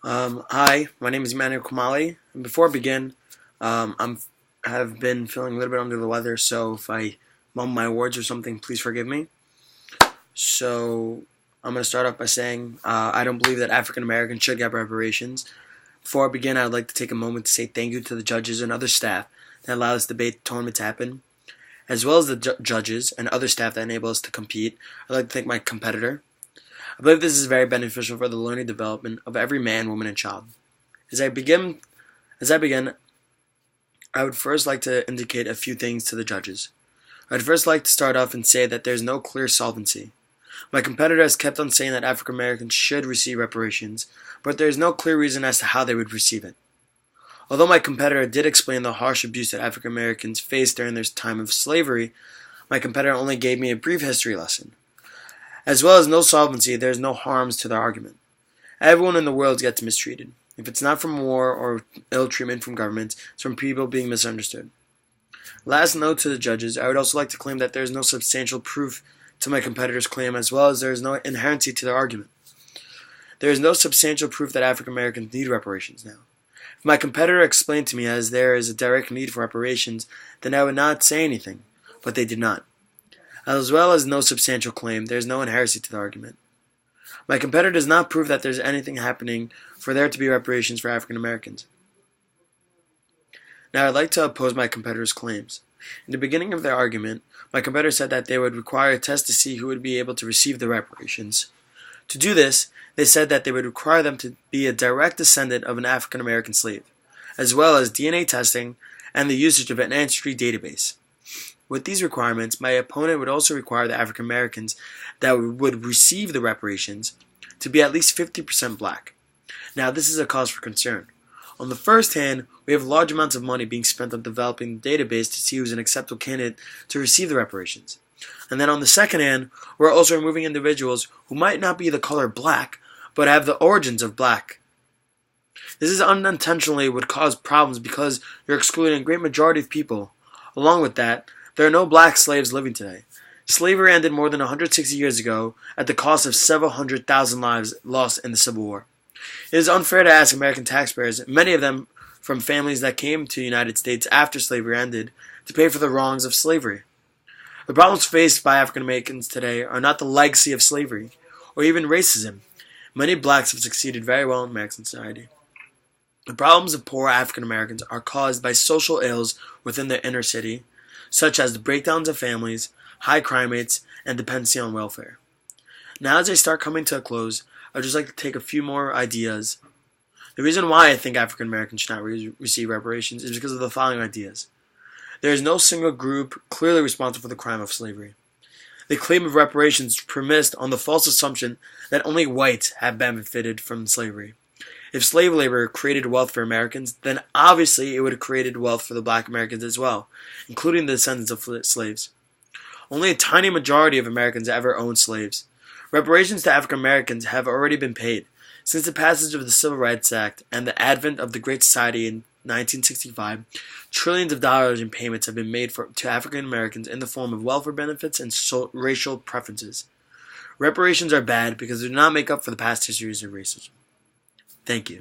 Hi, my name is Emmanuel Kumali. And before I begin, I have been feeling a little bit under the weather, so if I mumble my words or something, please forgive me. So I'm going to start off by saying I don't believe that African Americans should get reparations. Before I begin, I'd like to take a moment to say thank you to the judges and other staff that allow this debate tournament to happen, as well as the judges and other staff that enable us to compete. I'd like to thank my competitor. I believe this is very beneficial for the learning development of every man, woman, and child. As I begin, as I begin, I would first like to indicate a few things to the judges. I'd first like to start off and say that there is no clear solvency. My competitor has kept on saying that African Americans should receive reparations, but there is no clear reason as to how they would receive it. Although my competitor did explain the harsh abuse that African Americans faced during their time of slavery, my competitor only gave me a brief history lesson. As well as no solvency, there is no harms to their argument. Everyone in the world gets mistreated. If it's not from war or ill treatment from governments, it's from people being misunderstood. Last note to the judges, I would also like to claim that there is no substantial proof to my competitor's claim, as well as there is no inherency to their argument. There is no substantial proof that African Americans need reparations now. If my competitor explained to me as there is a direct need for reparations, then I would not say anything, but they did not. As well as no substantial claim, there is no inherency to the argument. My competitor does not prove that there's anything happening for there to be reparations for African Americans. Now I'd like to oppose my competitor's claims. In the beginning of their argument, my competitor said that they would require a test to see who would be able to receive the reparations. To do this, they said that they would require them to be a direct descendant of an African American slave, as well as DNA testing and the usage of an ancestry database. With these requirements, my opponent would also require the African Americans that would receive the reparations to be at least 50% black. Now, this is a cause for concern. On the first hand, we have large amounts of money being spent on developing the database to see who's an acceptable candidate to receive the reparations. And then on the second hand, we're also removing individuals who might not be the color black, but have the origins of black. This is unintentionally would cause problems because you're excluding a great majority of people. Along with that, there are no black slaves living today. Slavery ended more than 160 years ago at the cost of several 100,000 lives lost in the Civil War. It is unfair to ask American taxpayers, many of them from families that came to the United States after slavery ended, to pay for the wrongs of slavery. The problems faced by African Americans today are not the legacy of slavery, or even racism. Many blacks have succeeded very well in American society. The problems of poor African Americans are caused by social ills within their inner city, such as the breakdowns of families, high crime rates, and dependency on welfare. Now as I start coming to a close, I'd just like to take a few more ideas. The reason why I think African Americans should not receive reparations is because of the following ideas. There is no single group clearly responsible for the crime of slavery. The claim of reparations is premised on the false assumption that only whites have benefited from slavery. If slave labor created wealth for Americans, then obviously it would have created wealth for the black Americans as well, including the descendants of slaves. Only a tiny majority of Americans ever owned slaves. Reparations to African Americans have already been paid. Since the passage of the Civil Rights Act and the advent of the Great Society in 1965, trillions of dollars in payments have been made to African Americans in the form of welfare benefits and racial preferences. Reparations are bad because they do not make up for the past histories of racism. Thank you.